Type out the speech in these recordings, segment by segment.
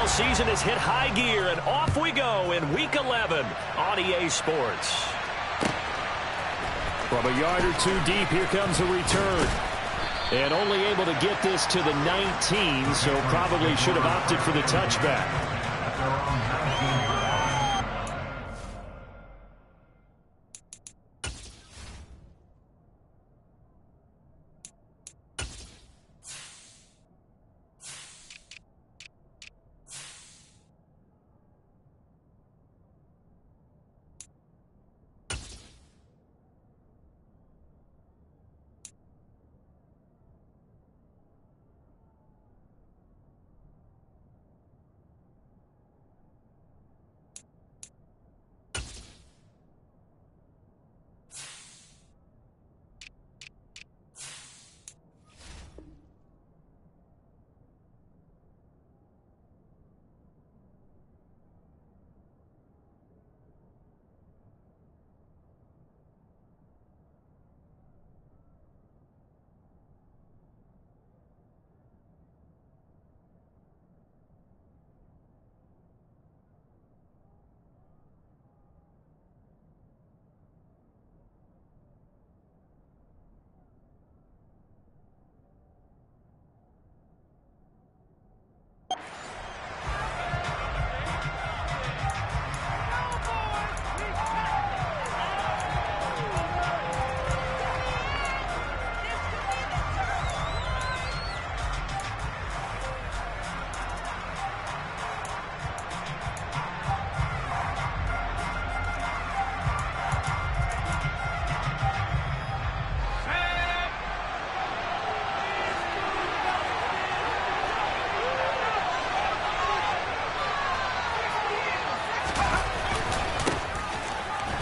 NFL season has hit high gear, and off we go in Week 11 on EA Sports. From a yard or two deep, here comes a return. And only able to get this to the 19, so probably should have opted for the touchback.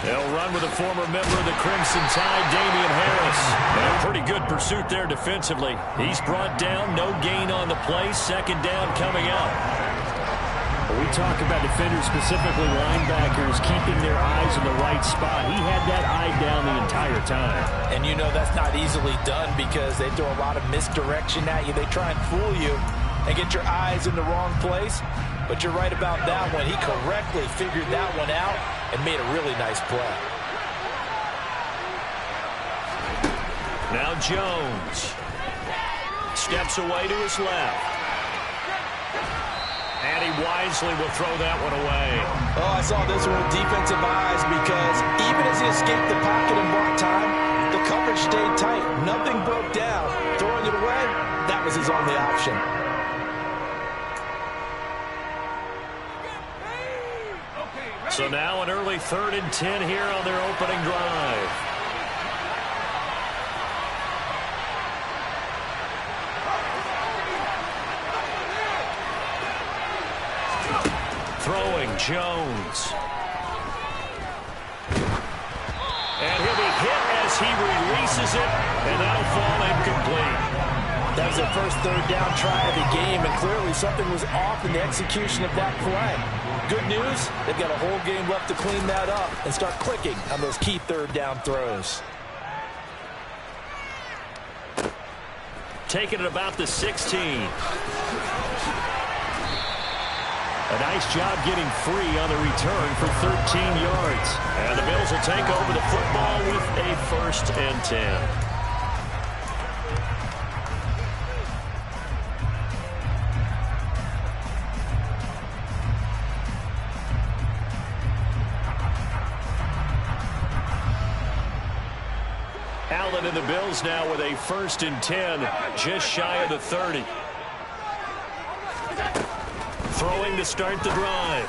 They'll run with a former member of the Crimson Tide, Damian Harris. And a pretty good pursuit there defensively. He's brought down, no gain on the play. Second down coming up. We talk about defenders, specifically linebackers, keeping their eyes in the right spot. He had that eye down the entire time. And you know that's not easily done because they throw a lot of misdirection at you. They try and fool you and get your eyes in the wrong place. But you're right about that one. He correctly figured that one out and made a really nice play. Now Jones steps away to his left. And he wisely will throw that one away. Oh, I saw this one with defensive eyes because even as he escaped the pocket and bought time, the coverage stayed tight. Nothing broke down. Throwing it away, that was his only option. So now an early 3rd and 10 here on their opening drive. Throwing Jones. And he'll be hit as he releases it, and that'll fall incomplete. That was their first 3rd down try of the game, and clearly something was off in the execution of that play. Good news, they've got a whole game left to clean that up and start clicking on those key 3rd down throws. Taking it about the 16. A nice job getting free on the return for 13 yards. And the Bills will take over the football with a 1st and 10. Allen and the Bills now with a 1st and 10, just shy of the 30. Throwing to start the drive.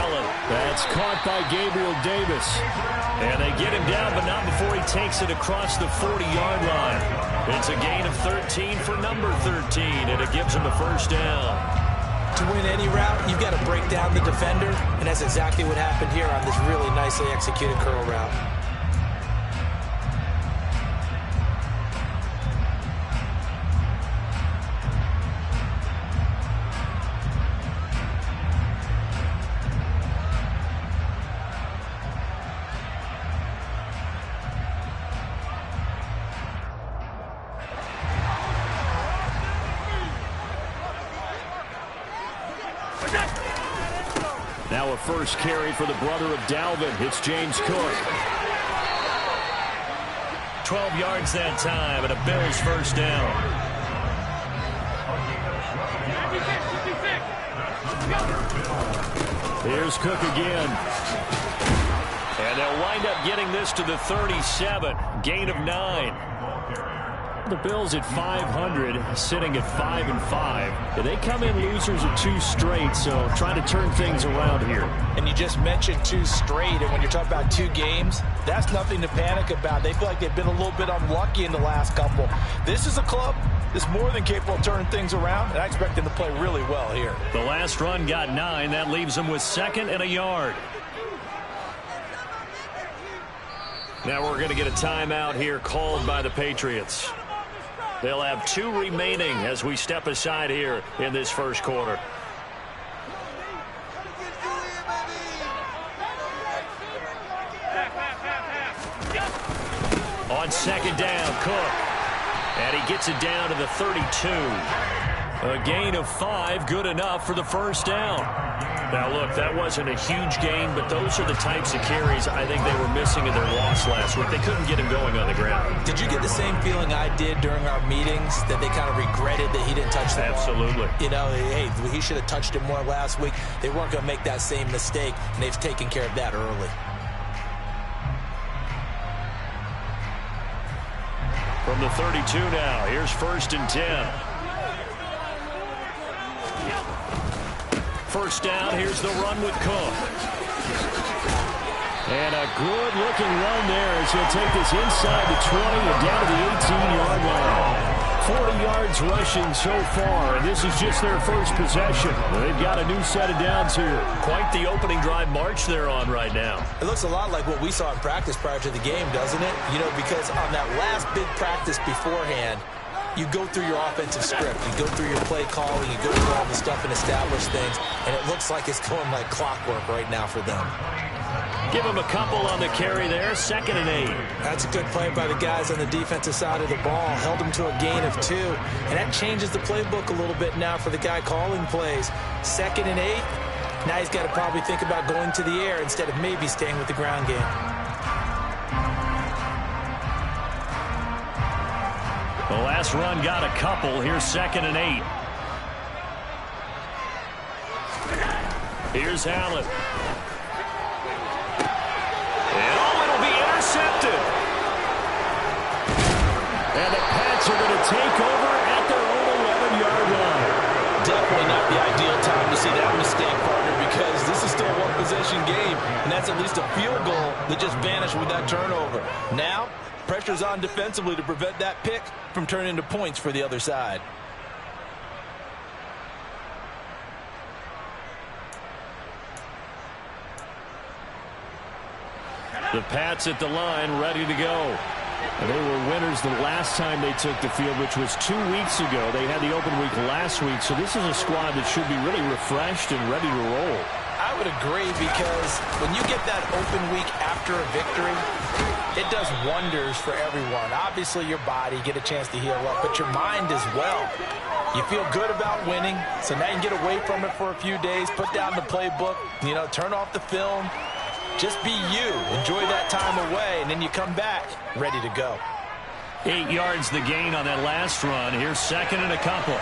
Allen. That's caught by Gabriel Davis. And they get him down, but not before he takes it across the 40-yard line. It's a gain of 13 for number 13, and it gives him a 1st down. To win any route, you've got to break down the defender, and that's exactly what happened here on this really nicely executed curl route. Now a first carry for the brother of Dalvin. It's James Cook. 12 yards that time, and a Bills first down. Here's Cook again. And they'll wind up getting this to the 37. Gain of 9. The Bills at 500, sitting at 5-5. They come in losers of 2 straight, so trying to turn things around here. And you just mentioned 2 straight, and when you're talking about 2 games, that's nothing to panic about. They feel like they've been a little bit unlucky in the last couple. This is a club that's more than capable of turning things around, and I expect them to play really well here. The last run got 9. That leaves them with 2nd and a yard. Now we're going to get a timeout here called by the Patriots. They'll have 2 remaining as we step aside here in this first quarter. On 2nd down, Cook. And he gets it down to the 32. A gain of 5, good enough for the first down. Now, look, that wasn't a huge gain, but those are the types of carries I think they were missing in their loss last week. They couldn't get him going on the ground. Did you get the same feeling I did during our meetings, that they kind of regretted that he didn't touch the ball? Absolutely. You know, hey, he should have touched it more last week. They weren't going to make that same mistake, and they've taken care of that early. From the 32 now, here's 1st and 10. First down, here's the run with Cook. And a good-looking run there as he'll take this inside the 20 and down to the 18-yard line. 40 yards rushing so far, and this is just their first possession. They've got a new set of downs here. Quite the opening drive march they're on right now. It looks a lot like what we saw in practice prior to the game, doesn't it? You know, because on that last big practice beforehand, you go through your offensive script. You go through your play calling. You go through all the stuff and establish things. And it looks like it's going like clockwork right now for them. Give him a couple on the carry there. 2nd and 8. That's a good play by the guys on the defensive side of the ball. Held them to a gain of 2. And that changes the playbook a little bit now for the guy calling plays. 2nd and 8. Now he's got to probably think about going to the air instead of maybe staying with the ground game. The last run got a couple. Here's 2nd and 8. Here's Allen. And it'll be intercepted. And the Pats are going to take over at their own 11-yard line. Definitely not the ideal time to see that mistake, partner, because this is still a one-possession game, and that's at least a field goal that just vanished with that turnover. Now, pressure's on defensively to prevent that pick from turning into points for the other side. The Pats at the line, ready to go. And they were winners the last time they took the field, which was 2 weeks ago. They had the open week last week, so this is a squad that should be really refreshed and ready to roll. I would agree, because when you get that open week after a victory, it does wonders for everyone. Obviously, your body, get a chance to heal up, but your mind as well. You feel good about winning, so now you can get away from it for a few days, put down the playbook, you know, turn off the film. Just be you. Enjoy that time away, and then you come back ready to go. 8 yards the gain on that last run. Here's 2nd and a couple.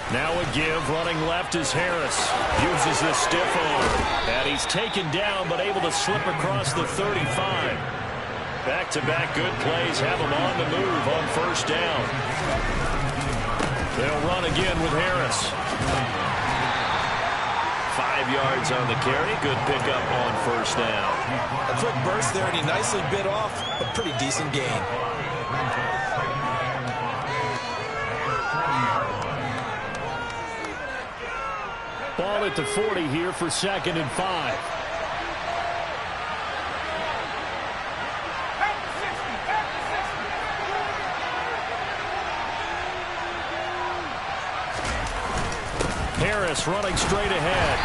Now a give. Running left is Harris. Uses the stiff arm. And he's taken down, but able to slip across the 35. Back-to-back good plays have him on the move on first down. They'll run again with Harris. 5 yards on the carry. Good pickup on first down. A quick burst there, and he nicely bit off a pretty decent gain. Ball at the 40 here for 2nd and 5. Harris running straight ahead.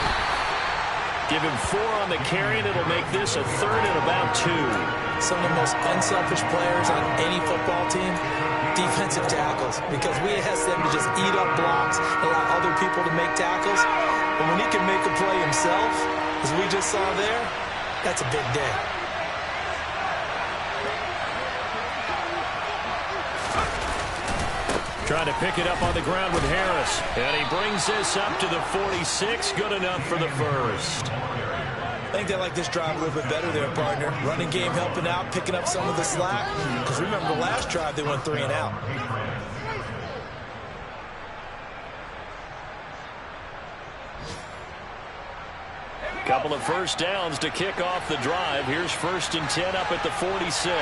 Give him 4 on the carry, and it'll make this a 3rd and about 2. Some of the most unselfish players on any football team, defensive tackles, because we ask them to just eat up blocks, allow other people to make tackles. But when he can make a play himself, as we just saw there, that's a big day. Trying to pick it up on the ground with Harris. And he brings this up to the 46. Good enough for the first. I think they like this drive a little bit better there, partner. Running game helping out, picking up some of the slack. Because remember the last drive, they went 3 and out. Couple of first downs to kick off the drive. Here's 1st and 10 up at the 46.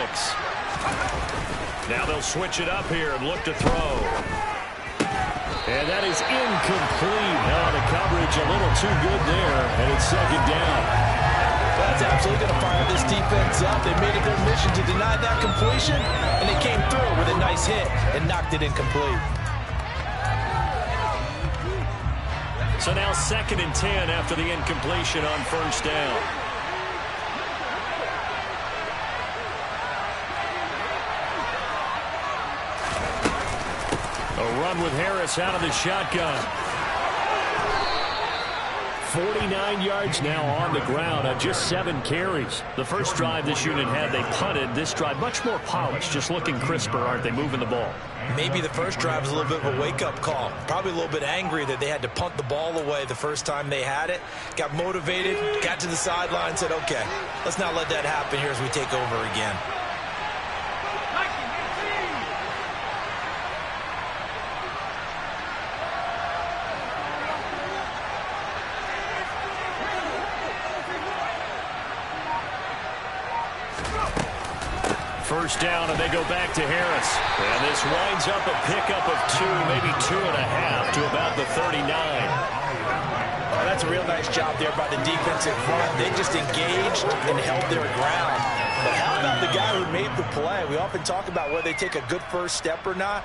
Now they'll switch it up here and look to throw. And that is incomplete. Oh, the coverage a little too good there, and it's 2nd down. That's absolutely going to fire this defense up. They made it their mission to deny that completion, and they came through with a nice hit and knocked it incomplete. So now 2nd and 10 after the incompletion on 1st down. A run with Harris out of the shotgun. 49 yards now on the ground on just 7 carries. The first drive this unit had, they punted. This drive, much more polished, just looking crisper, aren't they, moving the ball? Maybe the first drive was a little bit of a wake-up call. Probably a little bit angry that they had to punt the ball away the first time they had it. Got motivated, got to the sideline, said, okay, let's not let that happen here as we take over again. First down, and they go back to Harris. And this winds up a pickup of 2, maybe 2.5 to about the 39. Oh, that's a real nice job there by the defensive front. They just engaged and held their ground. But how about the guy who made the play? We often talk about whether they take a good first step or not.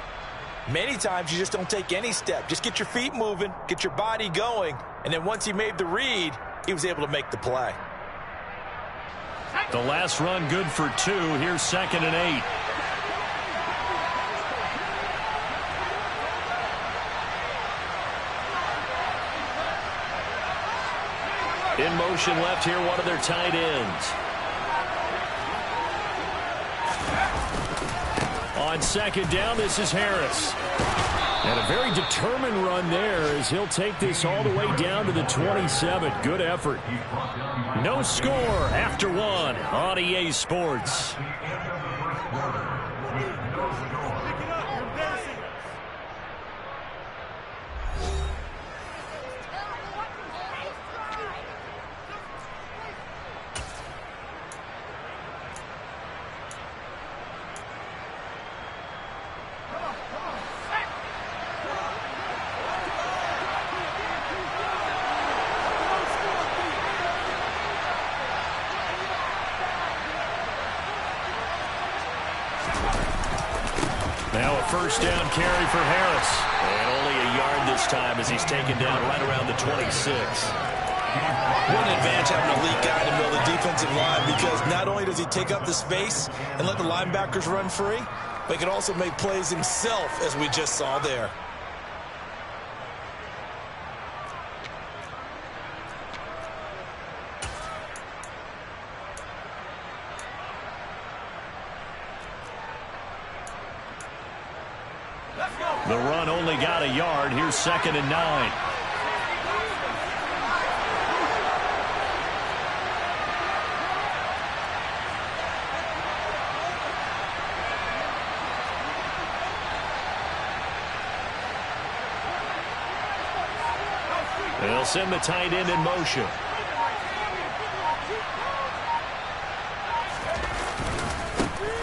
Many times you just don't take any step. Just get your feet moving, get your body going, and then once he made the read, he was able to make the play. The last run good for 2. Here's 2nd and 8. In motion left here, one of their tight ends. On 2nd down, this is Harris. And a very determined run there as he'll take this all the way down to the 27. Good effort. No score after 1 on EA Sports. Now a first down carry for Harris. And only a yard this time as he's taken down right around the 26. What an advantage having a elite guy in the middle of the defensive line, because not only does he take up the space and let the linebackers run free, but he can also make plays himself, as we just saw there. The run only got a yard. Here's 2nd and 9. They'll send the tight end in motion.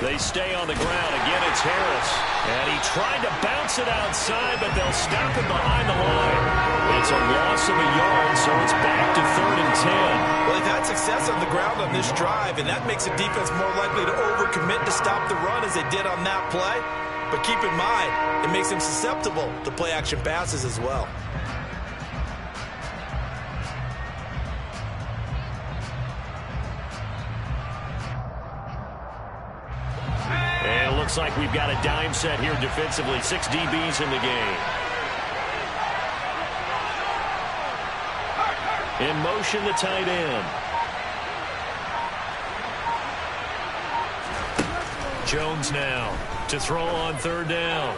They stay on the ground. Again, it's Harris. And he tried to bounce it outside, but they'll stop him behind the line. It's a loss of a yard, so it's back to 3rd and 10. Well, they've had success on the ground on this drive, and that makes the defense more likely to overcommit to stop the run as they did on that play. But keep in mind, it makes them susceptible to play-action passes as well. looks like we've got a dime set here defensively. 6 DBs in the game. In motion, the tight end. Jones now to throw on 3rd down.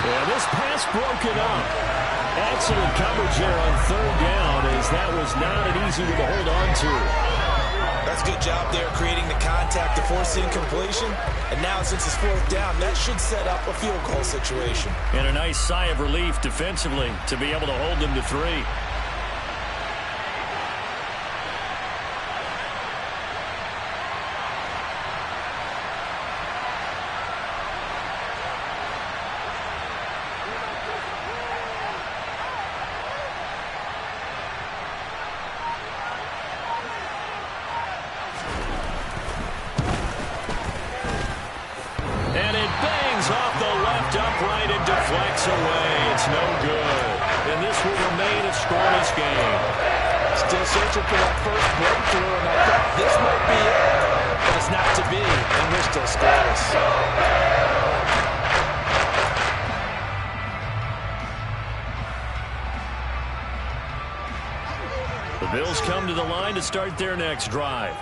Yeah, this pass broken up. Excellent coverage there on 3rd down, as that was not an easy one to hold on to. That's a good job there creating the contact to force the incompletion. And now since it's 4th down, that should set up a field goal situation. And a nice sigh of relief defensively to be able to hold them to 3. Upright and deflects away. It's no good. And this will remain a scoreless game. Still searching for that first breakthrough, and I thought this might be it. But it's not to be, and we're still scoreless. The Bills come to the line to start their next drive.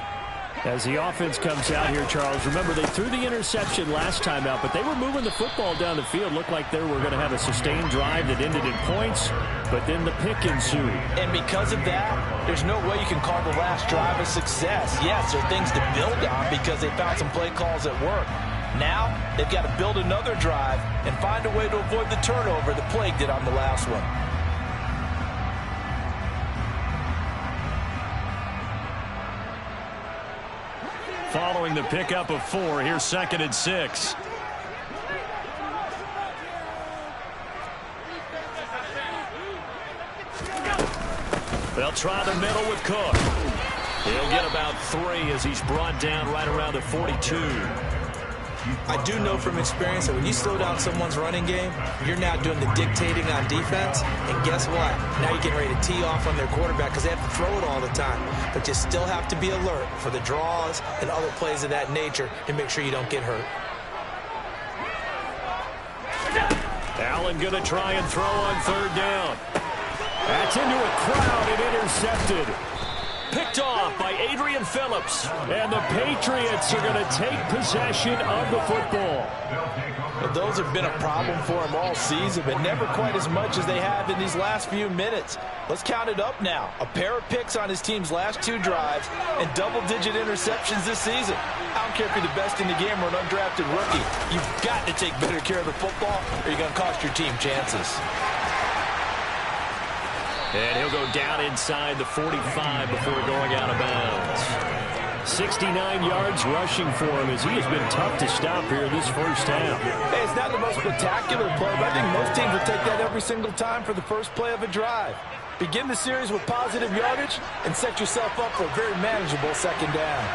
As the offense comes out here, Charles, remember they threw the interception last time out, but they were moving the football down the field. Looked like they were going to have a sustained drive that ended in points, but then the pick ensued. And because of that, there's no way you can call the last drive a success. Yes, there are things to build on because they found some play calls that work. Now, they've got to build another drive and find a way to avoid the turnover that plagued it on the last one. Following the pickup of 4, here's 2nd and 6. They'll try the middle with Cook. He'll get about 3 as he's brought down right around the 42. I do know from experience that when you slow down someone's running game, you're now doing the dictating on defense. And guess what? Now you're getting ready to tee off on their quarterback because they have to throw it all the time. But you still have to be alert for the draws and other plays of that nature to make sure you don't get hurt. Allen going to try and throw on 3rd down. That's into a crowd and intercepted. Picked off by Adrian Phillips. And the Patriots are going to take possession of the football. Well, those have been a problem for him all season, but never quite as much as they have in these last few minutes. Let's count it up now. A pair of picks on his team's last 2 drives and double-digit interceptions this season. I don't care if you're the best in the game or an undrafted rookie. You've got to take better care of the football or you're going to cost your team chances. And he'll go down inside the 45 before going out of bounds. 69 yards rushing for him as he has been tough to stop here this first half. Hey, it's not the most spectacular play, but I think most teams will take that every single time for the first play of a drive. Begin the series with positive yardage and set yourself up for a very manageable 2nd down.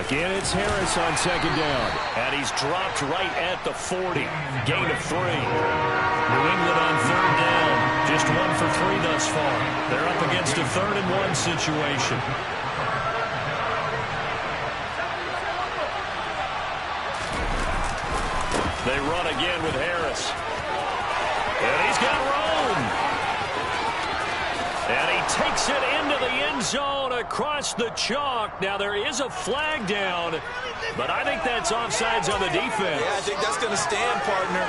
Again, it's Harris on 2nd down. And he's dropped right at the 40. Gain of 3. New England on 3rd down. Just 1 for 3 thus far. They're up against a 3rd and 1 situation. They run again with Harris. And he's got room. And he takes it into the end zone across the chalk. Now, there is a flag down, but I think that's offsides on the defense. Yeah, I think that's going to stand, partner.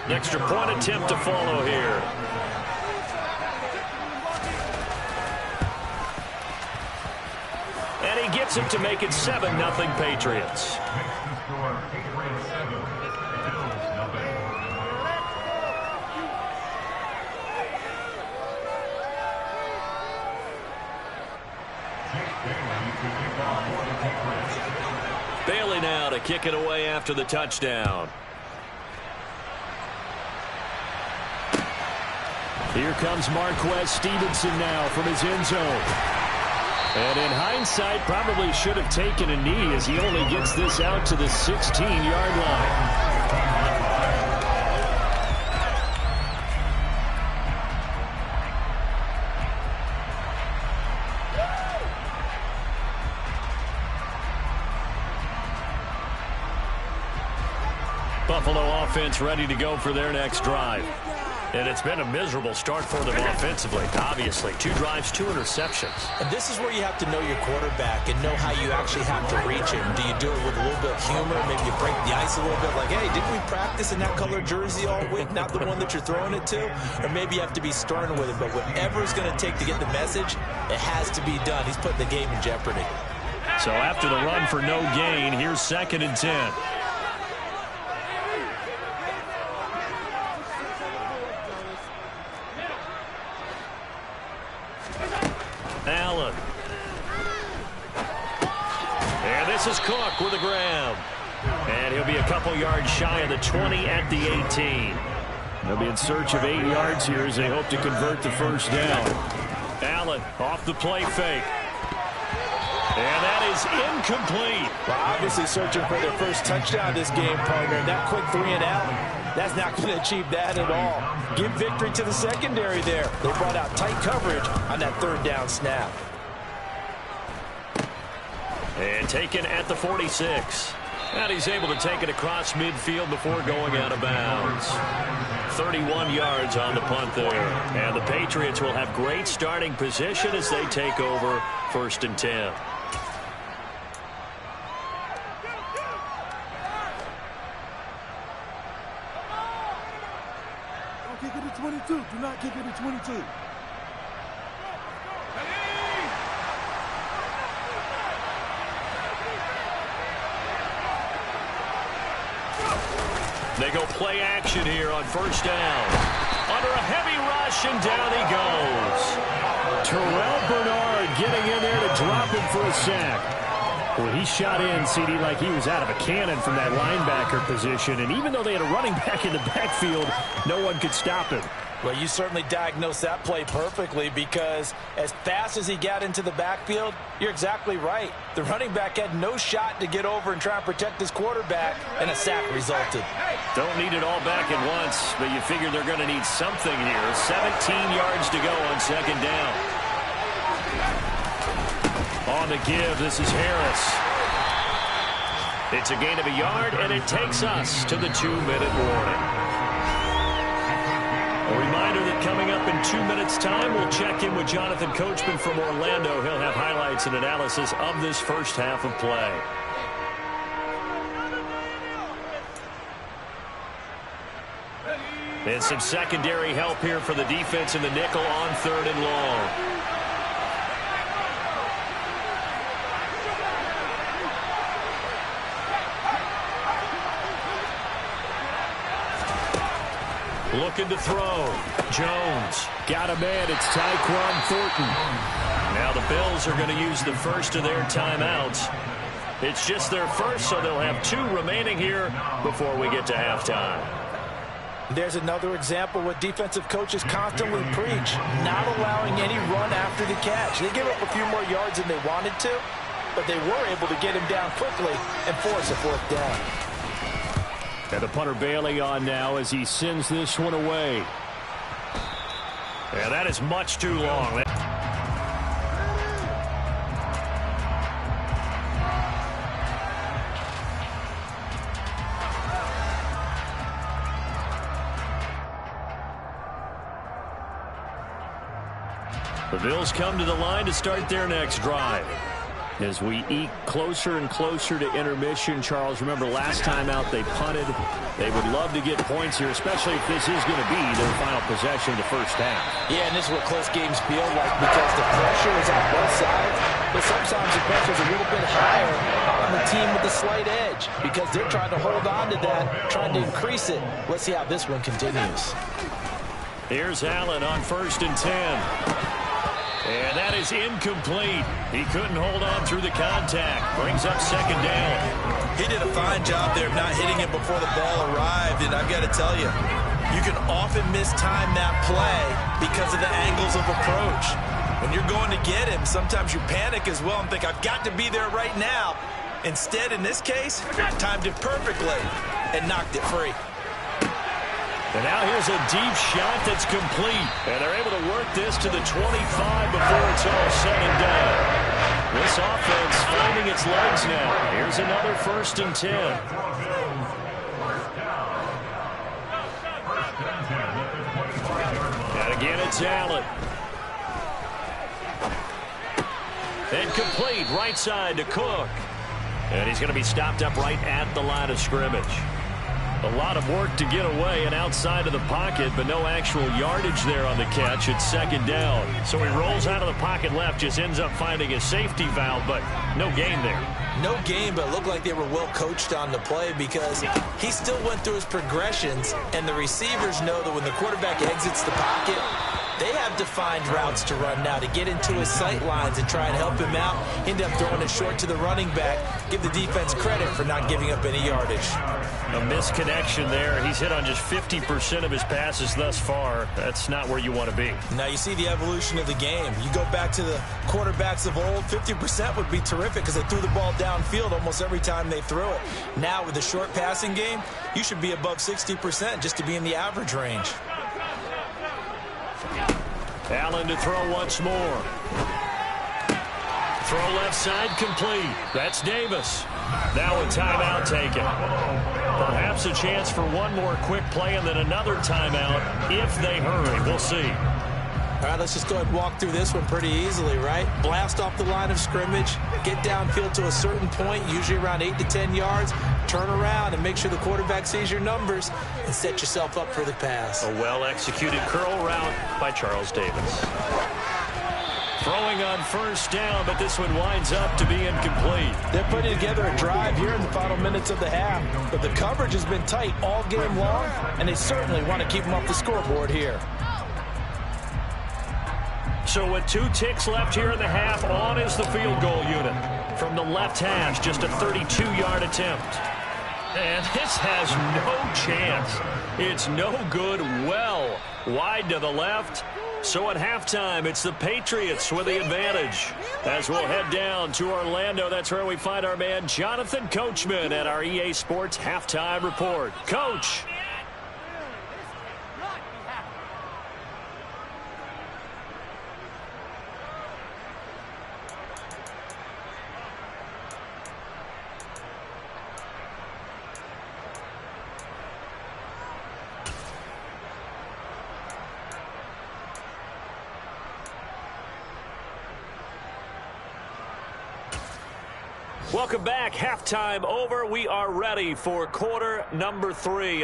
An extra point attempt to follow here. And he gets it to make it 7-0 Patriots. Bailey now to kick it away after the touchdown. Here comes Marquez Stevenson now from his end zone. And in hindsight, probably should have taken a knee as he only gets this out to the 16-yard line. Buffalo offense ready to go for their next drive. And it's been a miserable start for them offensively. Obviously, 2 drives, 2 interceptions. And this is where you have to know your quarterback and know how you actually have to reach him. Do you do it with a little bit of humor? Maybe you break the ice a little bit like, hey, didn't we practice in that color jersey all week, not the one that you're throwing it to? Or maybe you have to be stern with it. But whatever it's going to take to get the message, it has to be done. He's putting the game in jeopardy. So after the run for no gain, here's 2nd and 10. Allen. And this is Cook with a grab. And he'll be a couple yards shy of the 20 at the 18. They'll be in search of 8 yards here as they hope to convert the first down. Allen off the play fake. And that is incomplete. Well, obviously searching for their first touchdown this game, partner. That quick 3 and out, that's not going to achieve that at all. Give victory to the secondary there. They brought out tight coverage on that 3rd down snap. And taken at the 46. And he's able to take it across midfield before going out of bounds. 31 yards on the punt there. And the Patriots will have great starting position as they take over 1st and 10. Kick it to 22. Do not kick it to 22. They go play action here on 1st down. Under a heavy rush, and down he goes. Terrell Bernard getting in there to drop him for a sack. Well, he shot in, CD, like he was out of a cannon from that linebacker position. And even though they had a running back in the backfield, no one could stop him. Well, you certainly diagnosed that play perfectly because as fast as he got into the backfield, you're exactly right. The running back had no shot to get over and try and protect his quarterback, and a sack resulted. Don't need it all back at once, but you figure they're going to need something here. 17 yards to go on 2nd down. On the give, this is Harris. It's a gain of a yard, and it takes us to the 2-minute warning. A reminder that coming up in 2 minutes' time, we'll check in with Jonathan Coachman from Orlando. He'll have highlights and analysis of this first half of play. And some secondary help here for the defense in the nickel on 3rd and long. Looking to throw. Jones. Got a man. It's Tyquan Thornton. Now the Bills are going to use the first of their timeouts. It's just their first, so they'll have 2 remaining here before we get to halftime. There's another example what defensive coaches constantly preach, not allowing any run after the catch. They gave up a few more yards than they wanted to, but they were able to get him down quickly and force a 4th down. And the punter Bailey on now as he sends this one away. Yeah, that is much too long. The Bills come to the line to start their next drive. As we eke closer and closer to intermission, Charles, remember last time out they punted. They would love to get points here, especially if this is going to be their final possession of the first half. Yeah, and this is what close games feel like because the pressure is on both sides, but sometimes the pressure is a little bit higher on the team with the slight edge because they're trying to hold on to that, trying to increase it. Let's see how this one continues. Here's Allen on 1st and 10. And that is incomplete. He couldn't hold on through the contact. Brings up 2nd down. He did a fine job there of not hitting it before the ball arrived. And I've got to tell you, you can often mistime that play because of the angles of approach. When you're going to get him, sometimes you panic as well and think, I've got to be there right now. Instead, in this case, timed it perfectly and knocked it free. And now here's a deep shot that's complete. And they're able to work this to the 25 before it's all said and done. This offense finding its legs now. Here's another 1st and 10. It's Allen. And complete right side to Cook. And he's going to be stopped up right at the line of scrimmage. A lot of work to get away and outside of the pocket, but no actual yardage there on the catch. It's second down. So he rolls out of the pocket left, just ends up finding a safety valve, but no gain there. No gain, but it looked like they were well coached on the play because he still went through his progressions, and the receivers know that when the quarterback exits the pocket, they have defined routes to run now to get into his sight lines and try and help him out. End up throwing it short to the running back. Give the defense credit for not giving up any yardage. A misconnection there. He's hit on just 50% of his passes thus far. That's not where you want to be. Now you see the evolution of the game. You go back to the quarterbacks of old, 50% would be terrific because they threw the ball downfield almost every time they threw it. Now with the short passing game, you should be above 60% just to be in the average range. Allen to throw once more. Throw left side complete. That's Davis. Now a timeout taken. Perhaps a chance for one more quick play and then another timeout if they hurry. We'll see. All right, let's just go ahead and walk through this one pretty easily, right? Blast off the line of scrimmage, get downfield to a certain point, usually around 8 to 10 yards, turn around and make sure the quarterback sees your numbers and set yourself up for the pass. A well-executed curl route by Charles Davis. Throwing on first down, but this one winds up to be incomplete. They're putting together a drive here in the final minutes of the half, but the coverage has been tight all game long, and they certainly want to keep them off the scoreboard here. So with 2 ticks left here in the half, on is the field goal unit. From the left hash, just a 32-yard attempt. And this has no chance. It's no good. Well wide to the left. So at halftime, it's the Patriots with the advantage. As we'll head down to Orlando, that's where we find our man Jonathan Coachman at our EA Sports Halftime Report. Coach. Welcome back. Halftime over. We are ready for quarter number 3.